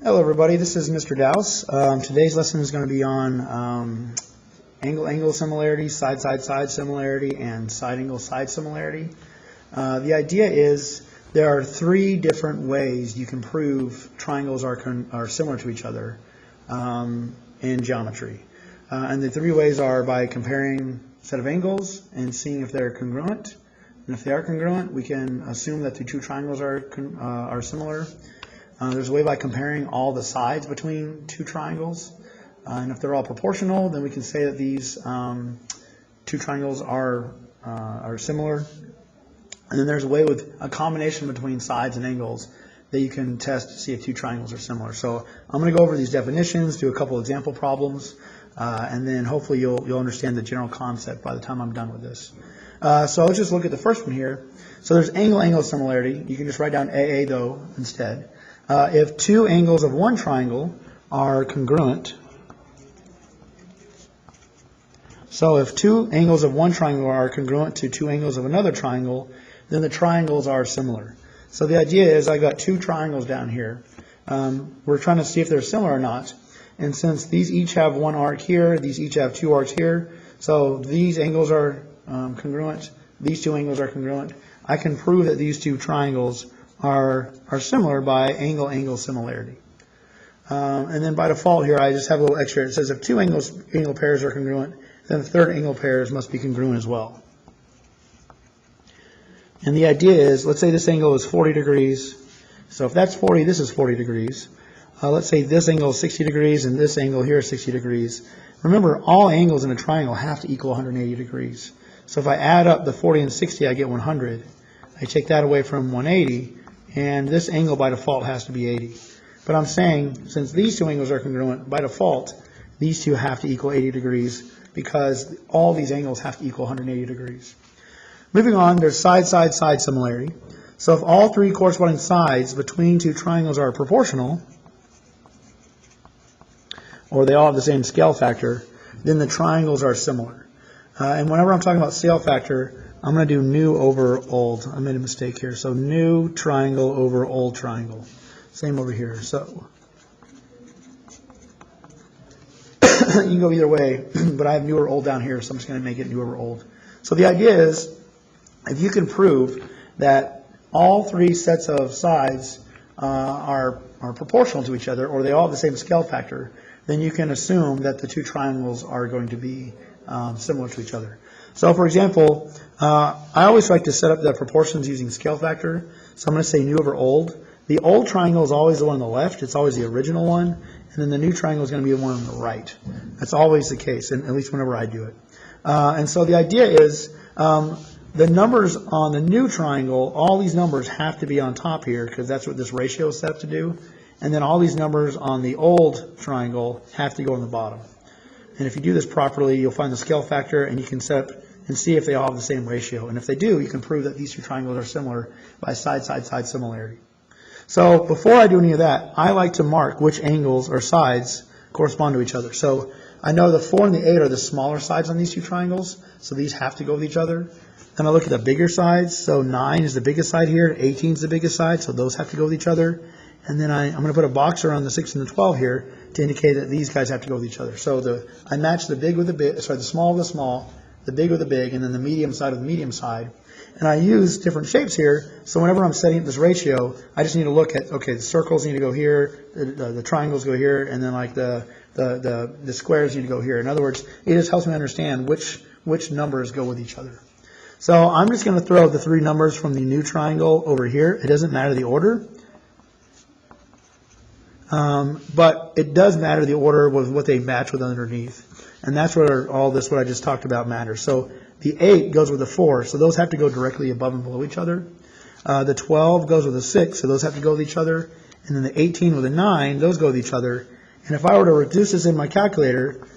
Hello everybody, this is Mr. Dowse. Today's lesson is going to be on angle-angle similarity, side-side-side similarity, and side-angle-side similarity. The idea is there are three different ways you can prove triangles are similar to each other in geometry. And the three ways are by comparing a set of angles and seeing if they're congruent. And if they are congruent, we can assume that the two triangles are similar. There's a way by comparing all the sides between two triangles, and if they're all proportional, then we can say that these two triangles are similar. And then there's a way with a combination between sides and angles that you can test to see if two triangles are similar. So I'm going to go over these definitions, do a couple example problems, and then hopefully you'll understand the general concept by the time I'm done with this. So let's just look at the first one here. So there's angle-angle similarity. You can just write down AA though instead. If two angles of one triangle are congruent, so if two angles of one triangle are congruent to two angles of another triangle, then the triangles are similar. So the idea is I got two triangles down here. We're trying to see if they're similar or not. And since these each have one arc here, these each have two arcs here, so these angles are congruent, these two angles are congruent, I can prove that these two triangles are similar by angle-angle similarity. And then by default here, I just have a little extra. It says if two angle pairs are congruent, then the third angle pairs must be congruent as well. And the idea is, let's say this angle is 40 degrees. So if that's 40, this is 40 degrees. Let's say this angle is 60 degrees and this angle here is 60 degrees. Remember, all angles in a triangle have to equal 180 degrees. So if I add up the 40 and 60, I get 100. I take that away from 180. And this angle by default has to be 80. But I'm saying, since these two angles are congruent, by default, these two have to equal 80 degrees because all these angles have to equal 180 degrees. Moving on, there's side-side-side similarity. So if all three corresponding sides between two triangles are proportional, or they all have the same scale factor, then the triangles are similar. And whenever I'm talking about scale factor, I'm going to do new over old. I made a mistake here. So new triangle over old triangle. Same over here. So you can go either way, but I have new over old down here, so I'm just going to make it new over old. So the idea is, if you can prove that all three sets of sides are proportional to each other, or they all have the same scale factor, then you can assume that the two triangles are going to be similar to each other. So for example, I always like to set up the proportions using scale factor. So I'm going to say new over old. The old triangle is always the one on the left. It's always the original one. And then the new triangle is going to be the one on the right. That's always the case, and at least whenever I do it. And so the idea is the numbers on the new triangle, all these numbers have to be on top here because that's what this ratio is set up to do. And then all these numbers on the old triangle have to go on the bottom. And if you do this properly, you'll find the scale factor, and you can set up and see if they all have the same ratio. And if they do, you can prove that these two triangles are similar by side-side-side similarity. So before I do any of that, I like to mark which angles or sides correspond to each other. So I know the 4 and the 8 are the smaller sides on these two triangles, so these have to go with each other. Then I look at the bigger sides, so 9 is the biggest side here, 18 is the biggest side, so those have to go with each other. And then I'm going to put a box around the 6 and the 12 here to indicate that these guys have to go with each other. So I match the big with the big, sorry, the small with the small, the big with the big, and then the medium side with the medium side. And I use different shapes here, so whenever I'm setting up this ratio, I just need to look at, okay, the circles need to go here, the triangles go here, and then like the squares need to go here. In other words, it just helps me understand which numbers go with each other. So I'm just going to throw the three numbers from the new triangle over here. It doesn't matter the order. But it does matter the order with what they match with underneath. And that's where all this, what I just talked about, matters. So the 8 goes with the 4, so those have to go directly above and below each other. The 12 goes with the 6, so those have to go with each other. And then the 18 with the 9, those go with each other. And if I were to reduce this in my calculator,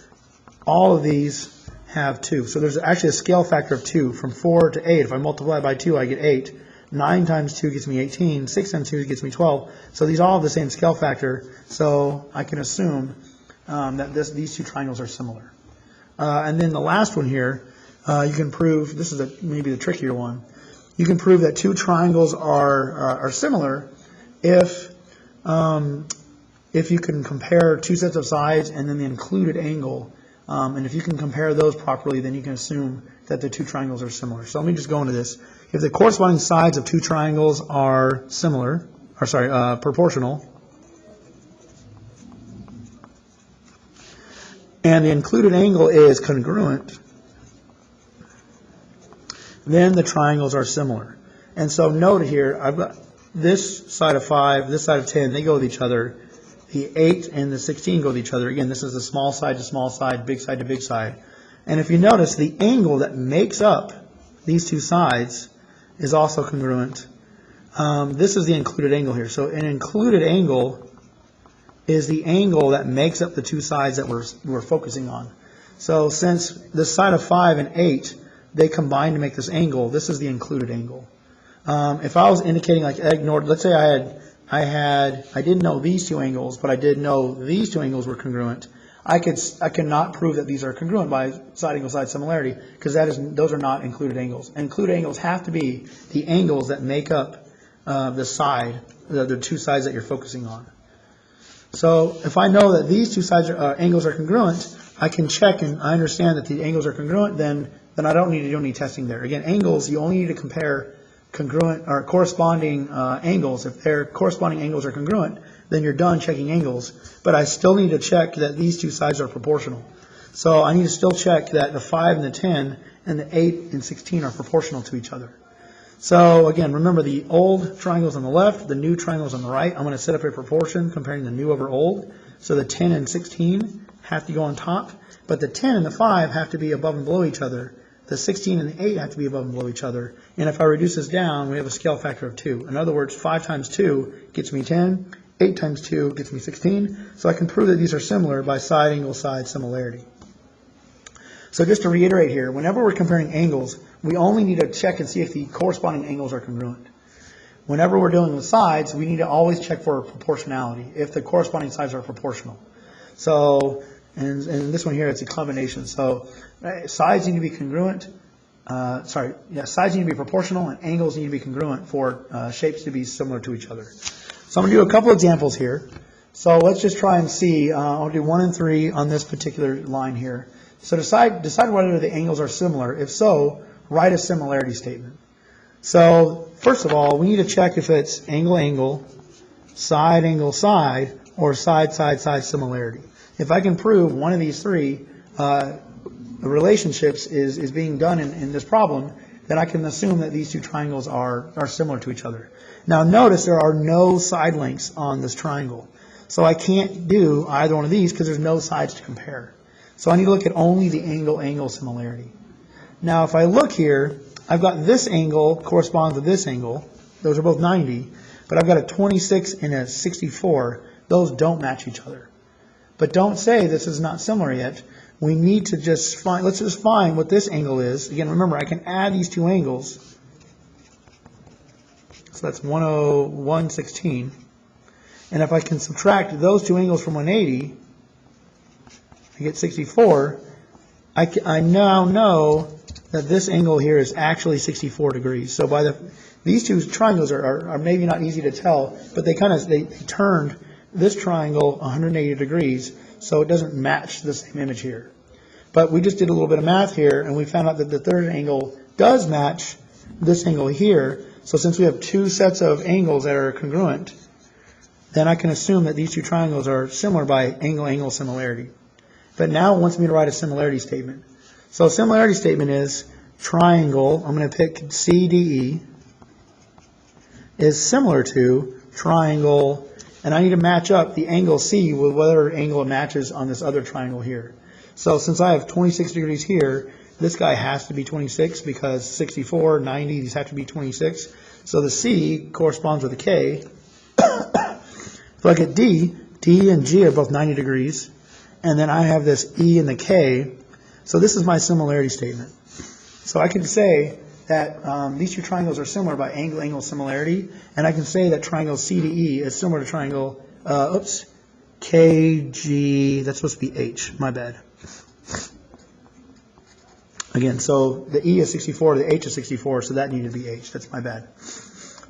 all of these have 2. So there's actually a scale factor of 2 from 4 to 8. If I multiply by 2, I get 8. 9 times 2 gets me 18. 6 times 2 gets me 12. So these all have the same scale factor. So I can assume that these two triangles are similar. And then the last one here, you can prove, this is maybe the trickier one, you can prove that two triangles are similar if if you can compare two sets of sides and then the included angle, and if you can compare those properly, then you can assume that the two triangles are similar. So let me just go into this. If the corresponding sides of two triangles are similar, or sorry, proportional, and the included angle is congruent, then the triangles are similar. And so note here, I've got this side of 5, this side of 10, they go with each other. The 8 and the 16 go with each other. Again, this is the small side to small side, big side to big side. And if you notice, the angle that makes up these two sides is also congruent. This is the included angle here. So an included angle is the angle that makes up the two sides that we're focusing on. So since the side of 5 and 8, they combine to make this angle, this is the included angle. If I was indicating, like I ignored, let's say I didn't know these two angles, but I did know these two angles were congruent, I cannot prove that these are congruent by side angle side similarity, because those are not included angles. Included angles have to be the angles that make up the side, the two sides that you're focusing on. So if I know that these two sides angles are congruent, I can check and I understand that the angles are congruent, then I don't need to do any testing there. Again, angles, you only need to compare congruent or corresponding angles. If their corresponding angles are congruent, then you're done checking angles. But I still need to check that these two sides are proportional. So I need to still check that the 5 and the 10 and the 8 and 16 are proportional to each other. So again, remember the old triangles on the left, the new triangles on the right. I'm going to set up a proportion comparing the new over old. So the 10 and 16 have to go on top, but the 10 and the 5 have to be above and below each other. The 16 and the 8 have to be above and below each other. And if I reduce this down, we have a scale factor of 2. In other words, 5 times 2 gets me 10. 8 times 2 gets me 16. So I can prove that these are similar by side angle side similarity. So just to reiterate here, whenever we're comparing angles, we only need to check and see if the corresponding angles are congruent. Whenever we're dealing with sides, we need to always check for proportionality, if the corresponding sides are proportional. So, and this one here, it's a combination. So sides need to be congruent. Sides need to be proportional, and angles need to be congruent for shapes to be similar to each other. So I'm going to do a couple examples here. So let's just try and see. I'll do 1 and 3 on this particular line here. So decide whether the angles are similar. If so, write a similarity statement. So first of all, we need to check if it's angle, angle, side, or side, side similarity. If I can prove one of these three relationships is being done in this problem, then I can assume that these two triangles are similar to each other. Now notice there are no side lengths on this triangle. So I can't do either one of these because there's no sides to compare. So I need to look at only the angle similarity. Now if I look here, I've got this angle corresponds to this angle. Those are both 90. But I've got a 26 and a 64. Those don't match each other. But don't say this is not similar yet. We need to just find, let's just find what this angle is. Again, remember, I can add these two angles. So that's 116. And if I can subtract those two angles from 180, I get 64. I now know that this angle here is actually 64 degrees. So by these two triangles are maybe not easy to tell, but they turned this triangle 180 degrees, so it doesn't match the same image here. But we just did a little bit of math here, and we found out that the third angle does match this angle here. So since we have two sets of angles that are congruent, then I can assume that these two triangles are similar by angle similarity. But now it wants me to write a similarity statement. So a similarity statement is triangle, I'm going to pick CDE, is similar to triangle, and I need to match up the angle C with whatever angle it matches on this other triangle here. So since I have 26 degrees here, this guy has to be 26 because 64, 90, these have to be 26. So the C corresponds with the K. If I look at D and G are both 90 degrees. And then I have this E and the K. So this is my similarity statement. So I can say that these two triangles are similar by angle similarity. And I can say that triangle CDE is similar to triangle, KG, that's supposed to be H, my bad. Again, so the E is 64, the H is 64, so that needed to be H. That's my bad.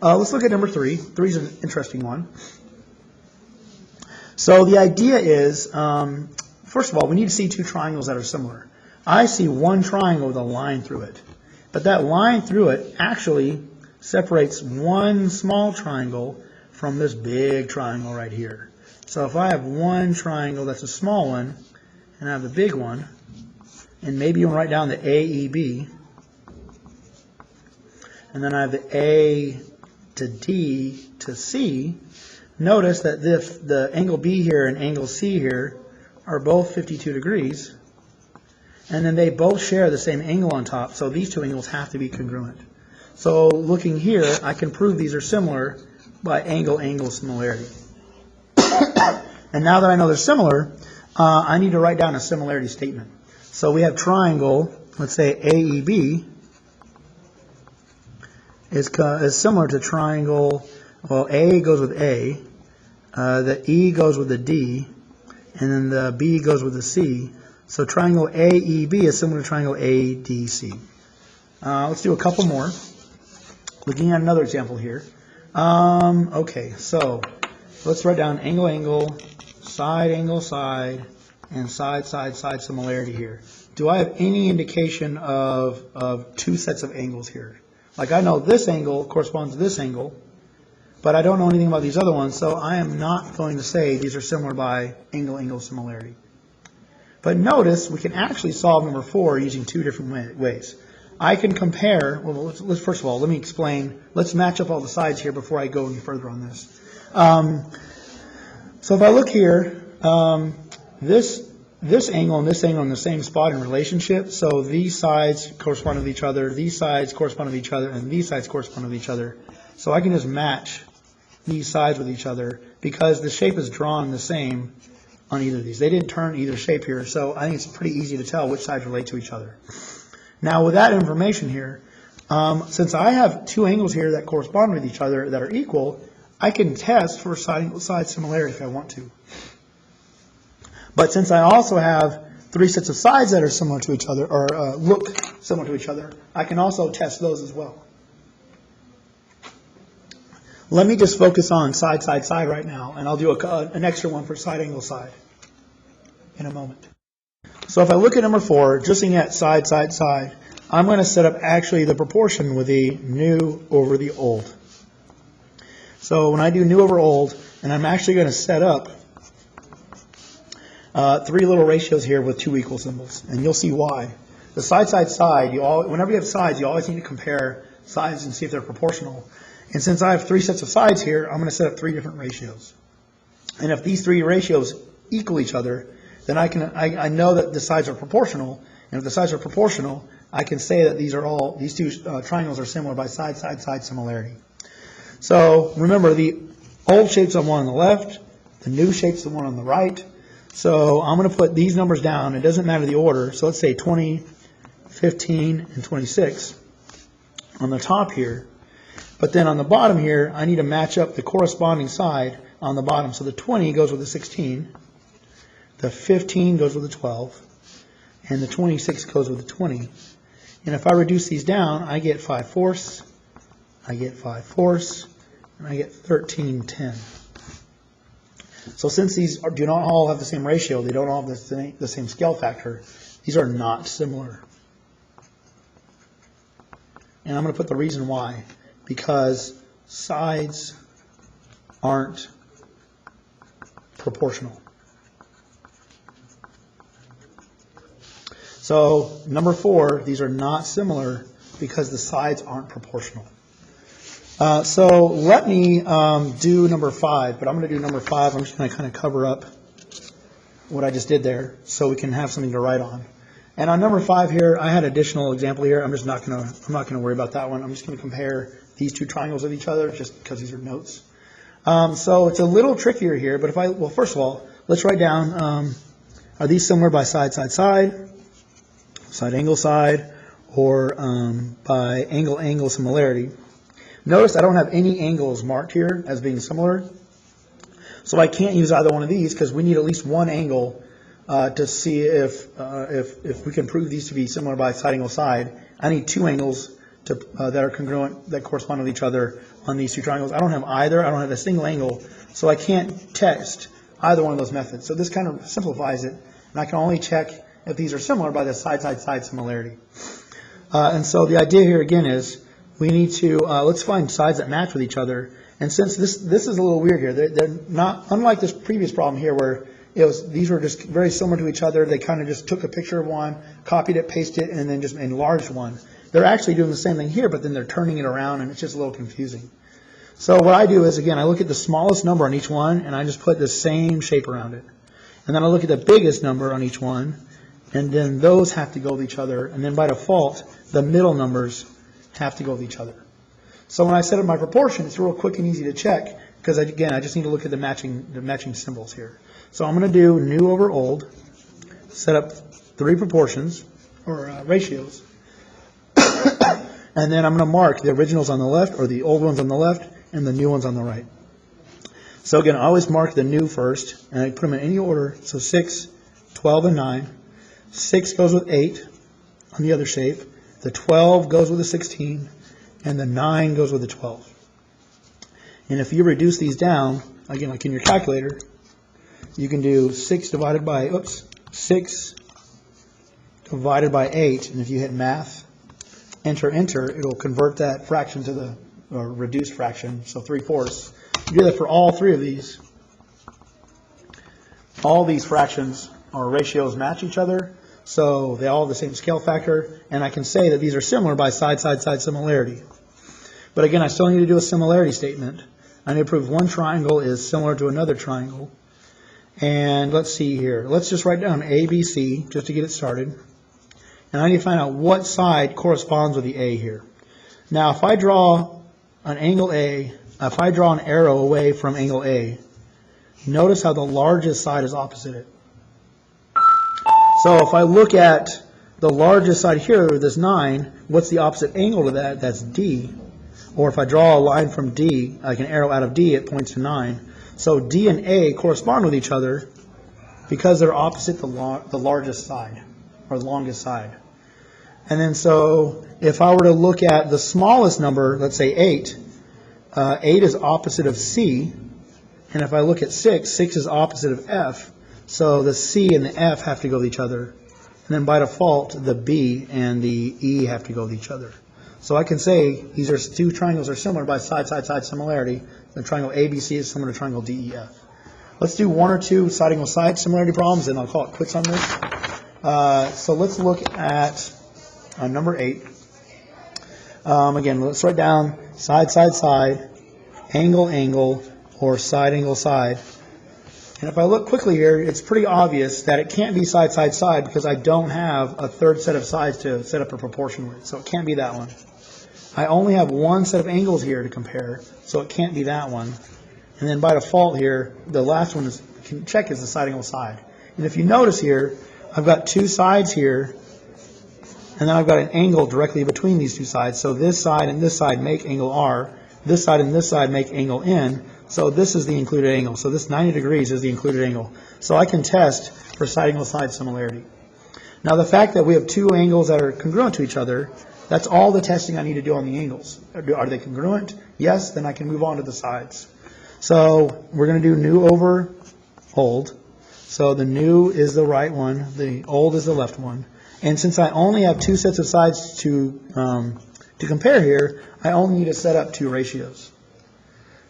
Let's look at number 3. 3 is an interesting one. So the idea is, first of all, we need to see two triangles that are similar. I see one triangle with a line through it, but that line through it actually separates one small triangle from this big triangle right here. So if I have one triangle that's a small one, and I have the big one, and maybe you want to write down the AEB, and then I have the A to D to C, notice that if the angle B here and angle C here are both 52 degrees, and then they both share the same angle on top, so these two angles have to be congruent. So looking here, I can prove these are similar by angle-angle similarity. And now that I know they're similar, I need to write down a similarity statement. So we have triangle, let's say AEB, is similar to triangle, well, A goes with A, the E goes with the D, and then the B goes with the C. So triangle AEB is similar to triangle ADC. Let's do a couple more. Looking at another example here. Okay, so let's write down angle, angle, side, and side similarity here. Do I have any indication of two sets of angles here? Like I know this angle corresponds to this angle, but I don't know anything about these other ones, so I am not going to say these are similar by angle-angle similarity. But notice we can actually solve number 4 using two different ways. I can compare, well, let's first of all, let me explain, let's match up all the sides here before I go any further on this. So if I look here, this angle and this angle are in the same spot in relationship, so these sides correspond with each other, these sides correspond with each other, and these sides correspond with each other. So I can just match these sides with each other because the shape is drawn the same on either of these. They didn't turn either shape here, so I think it's pretty easy to tell which sides relate to each other. Now with that information here, since I have two angles here that correspond with each other that are equal, I can test for side similarity if I want to. But since I also have three sets of sides that are similar to each other, or look similar to each other, I can also test those as well. Let me just focus on side right now, and I'll do an extra one for side angle side in a moment. So if I look at number 4, just looking at side, I'm going to set up actually the proportion with the new over the old. So when I do new over old, and I'm actually going to set up 3 little ratios here with 2 equal symbols, and you'll see why. The side, whenever you have sides, you always need to compare sides and see if they're proportional. And since I have 3 sets of sides here, I'm going to set up 3 different ratios. And if these 3 ratios equal each other, then I know that the sides are proportional. And if the sides are proportional, I can say that these two triangles are similar by side similarity. So remember, the old shape's the one on the left, the new shape's the one on the right. So I'm going to put these numbers down. It doesn't matter the order. So let's say 20, 15, and 26 on the top here. But then on the bottom here, I need to match up the corresponding side on the bottom. So the 20 goes with the 16, the 15 goes with the 12, and the 26 goes with the 20. And if I reduce these down, I get 5/4, I get 5/4, and I get 13/10. So since these do not all have the same ratio, they don't all have the same scale factor, these are not similar. And I'm going to put the reason why. Because sides aren't proportional. So number 4, these are not similar because the sides aren't proportional. So let me do number 5, but I'm going to do number 5. I'm just going to kind of cover up what I just did there so we can have something to write on. And on number 5 here, I had an additional example here. I'm not going to worry about that one. I'm just going to compare these two triangles with each other just because these are notes. So it's a little trickier here, but well, first of all, let's write down, are these similar by side angle side, or by angle similarity? Notice I don't have any angles marked here as being similar, so I can't use either one of these because we need at least one angle to see if we can prove these to be similar by side angle side. I need 2 angles that are congruent, that correspond with each other on these 2 triangles. I don't have either. I don't have a single angle, so I can't test either one of those methods. So this kind of simplifies it, and I can only check if these are similar by the side-side-side similarity. And so the idea here again is we need to, let's find sides that match with each other. And since this is a little weird here, they're not, unlike this previous problem here where these were just very similar to each other, they kind of just took a picture of one, copied it, pasted it, and then just enlarged one. They're actually doing the same thing here, but then they're turning it around, and it's just a little confusing. So what I do is, again, I look at the smallest number on each one, and I just put the same shape around it. And then I look at the biggest number on each one, and then those have to go with each other. And then by default, the middle numbers have to go with each other. So when I set up my proportion, it's real quick and easy to check, because again, I just need to look at the matching symbols here. So I'm going to do new over old, set up 3 proportions, or ratios, and then I'm going to mark the originals on the left, or the old ones on the left, and the new ones on the right. So again, I always mark the new first, and I put them in any order. So 6, 12, and 9. 6 goes with 8 on the other shape. The 12 goes with the 16, and the 9 goes with the 12. And if you reduce these down, again, like in your calculator, you can do 6 divided by 8, and if you hit math, enter, it'll convert that fraction to the reduced fraction, so 3/4. You do that for all 3 of these. All these fractions or ratios match each other, so they all have the same scale factor, and I can say that these are similar by side-side-side similarity. But again, I still need to do a similarity statement. I need to prove one triangle is similar to another triangle. And let's see here. Let's just write down ABC just to get it started. And I need to find out what side corresponds with the A here. Now, if I draw an angle A, if I draw an arrow away from angle A, notice how the largest side is opposite it. So if I look at the largest side here, this 9, what's the opposite angle to that? That's D. Or if I draw a line from D, like an arrow out of D, it points to 9. So D and A correspond with each other because they're opposite the largest side, or the longest side. And then so if I were to look at the smallest number, let's say 8, 8 is opposite of C. And if I look at 6, 6 is opposite of F. So the C and the F have to go with each other. And then by default, the B and the E have to go with each other. So I can say these are 2 triangles are similar by side-side-side similarity. The triangle ABC is similar to triangle DEF. Let's do 1 or 2 side-angle-side similarity problems, and I'll call it quits on this. So let's look at number 8. Again, let's write down side-side-side, angle-angle, or side-angle-side. And if I look quickly here, it's pretty obvious that it can't be side-side-side because I don't have a third set of sides to set up a proportion with. So it can't be that one. I only have one set of angles here to compare, so it can't be that one. And then by default here, the last one can check is the side-angle-side. And if you notice here, I've got 2 sides here, and then I've got an angle directly between these 2 sides. So this side and this side make angle R. This side and this side make angle N. So this is the included angle. So this 90 degrees is the included angle. So I can test for side-angle-side similarity. Now the fact that we have 2 angles that are congruent to each other, that's all the testing I need to do on the angles. Are they congruent? Yes, then I can move on to the sides. So we're going to do new over old. So the new is the right one, the old is the left one. And since I only have 2 sets of sides to compare here, I only need to set up 2 ratios.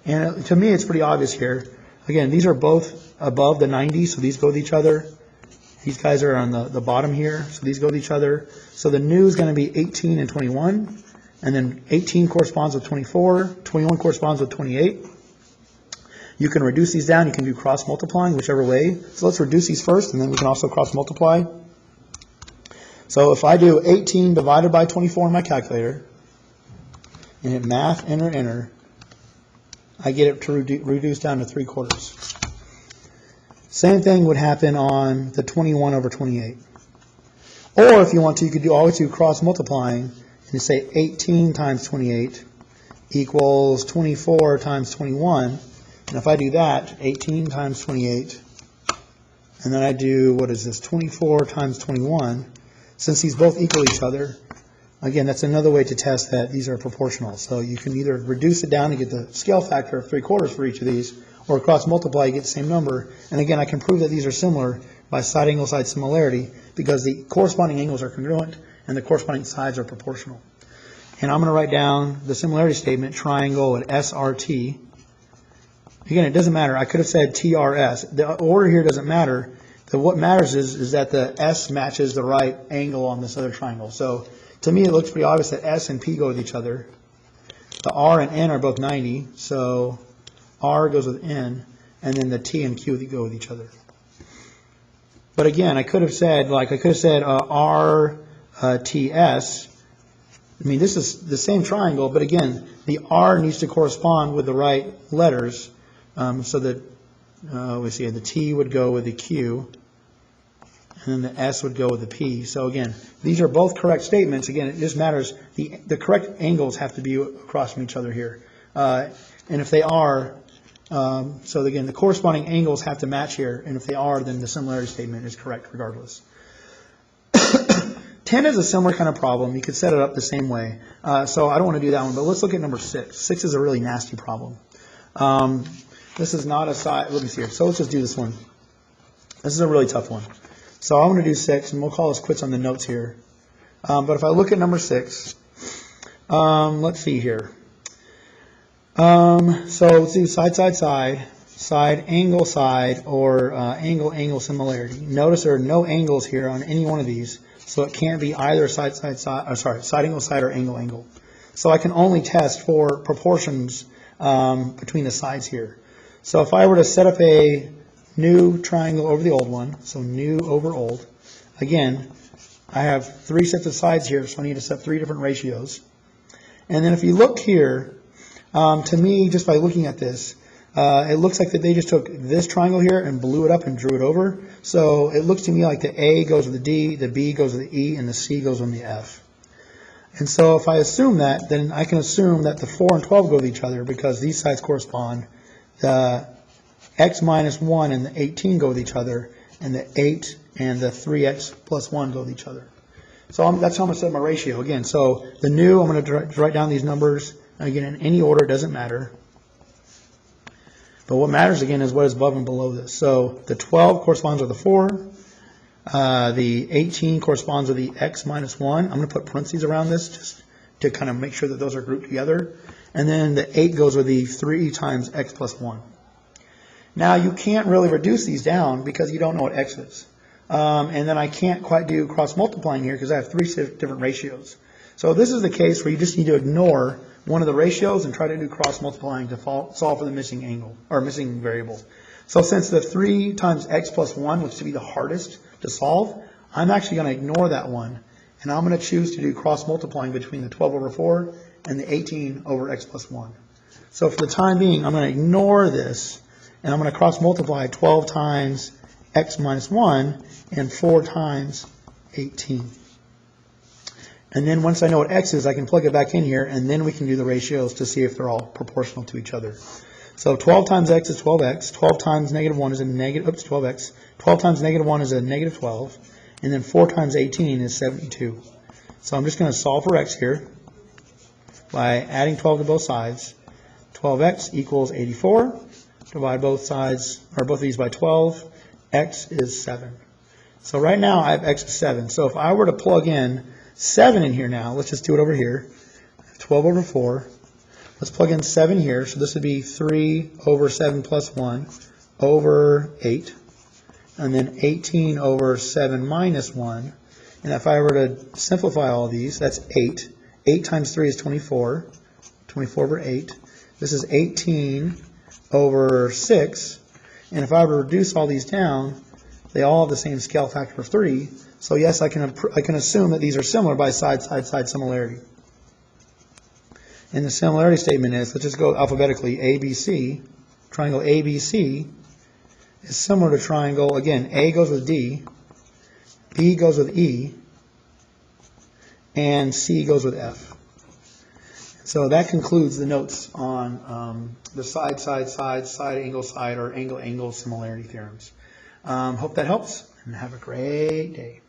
And to me, it's pretty obvious here. Again, these are both above the 90, so these go with each other. These guys are on the bottom here, so these go with each other. So the new is going to be 18 and 21, and then 18 corresponds with 24, 21 corresponds with 28. You can reduce these down. You can do cross multiplying, whichever way. So let's reduce these first, and then we can also cross multiply. So if I do 18 divided by 24 in my calculator, and hit math, enter, I get it to reduce down to 3/4. Same thing would happen on the 21 over 28. Or if you want to, you could always do cross multiplying and say 18 times 28 equals 24 times 21. And if I do that, 18 times 28, and then I do, 24 times 21, since these both equal each other, again, that's another way to test that these are proportional. So you can either reduce it down to get the scale factor of 3/4 for each of these, or cross multiply, you get the same number. And again, I can prove that these are similar by side angle side similarity because the corresponding angles are congruent and the corresponding sides are proportional. And I'm going to write down the similarity statement, triangle at SRT. Again, it doesn't matter. I could have said TRS. The order here doesn't matter. What matters is that the S matches the right angle on this other triangle. So to me, it looks pretty obvious that S and P go with each other. The R and N are both 90, so R goes with N, and then the T and Q go with each other. But again, I could have said, R, T, S. I mean, this is the same triangle, but again, the R needs to correspond with the right letters, so that, we see the T would go with the Q, and then the S would go with the P. So again, these are both correct statements. Again, it just matters, the correct angles have to be across from each other here. And if they are, so again, the corresponding angles have to match here, and if they are, then the similarity statement is correct regardless. 10 is a similar kind of problem. You could set it up the same way. So I don't want to do that one, but let's look at number 6. 6 is a really nasty problem. This is not a side, let me see here. So let's just do this one. This is a really tough one. So I'm going to do 6, and we'll call this quits on the notes here. But if I look at number 6, let's see here. So let's do side, side, side, side, angle, side, or angle, angle, similarity. Notice there are no angles here on any one of these, so it can't be either side, side, side, or sorry, side, angle, side, or angle, angle. So I can only test for proportions between the sides here. So if I were to set up a new triangle over the old one, so new over old, again, I have 3 sets of sides here, so I need to set 3 different ratios. And then if you look here, to me, just by looking at this, it looks like that they just took this triangle here and blew it up and drew it over. So it looks to me like the A goes with the D, the B goes with the E, and the C goes with the F. And so if I assume that, then I can assume that the 4 and 12 go with each other because these sides correspond. The x minus 1 and the 18 go with each other, and the 8 and the 3x plus 1 go with each other. So that's how I'm going to set my ratio. Again, so the new, I'm going to write down these numbers. Again, in any order, it doesn't matter. But what matters, again, is what is above and below this. So the 12 corresponds with the 4. The 18 corresponds with the x minus 1. I'm going to put parentheses around this just to kind of make sure that those are grouped together. And then the 8 goes with the 3 times x plus 1. Now, you can't really reduce these down because you don't know what x is. And then I can't quite do cross multiplying here because I have 3 different ratios. So this is the case where you just need to ignore one of the ratios and try to do cross multiplying to solve for the missing angle or missing variable. So since the 3 times x plus 1 was to be the hardest to solve, I'm actually going to ignore that one. And I'm going to choose to do cross multiplying between the 12 over 4 and the 18 over x plus 1. So for the time being, I'm going to ignore this, and I'm going to cross multiply 12 times x minus 1 and 4 times 18. And then once I know what x is, I can plug it back in here, and then we can do the ratios to see if they're all proportional to each other. So 12 times x is 12x. 12 times negative 1 is a negative, 12x. 12 times negative 1 is a negative 12. And then 4 times 18 is 72. So I'm just going to solve for x here by adding 12 to both sides. 12x equals 84. Divide both sides, or both of these by 12. X is 7. So right now I have x is 7. So if I were to plug in 7 in here now, let's just do it over here. 12 over 4. Let's plug in 7 here. So this would be 3 over 7 plus 1 over 8. And then 18 over 7 minus 1. And if I were to simplify all of these, that's 8. 8 times 3 is 24. 24 over 8. This is 18 over 6. And if I were to reduce all these down, they all have the same scale factor of 3. So yes, I can assume that these are similar by side, side, side similarity. And the similarity statement is, let's just go alphabetically, ABC. Triangle ABC is similar to triangle, again, A goes with D, B goes with E, and C goes with F. So that concludes the notes on the side, side, side, side, angle, side, or angle, angle similarity theorems. Hope that helps, and have a great day.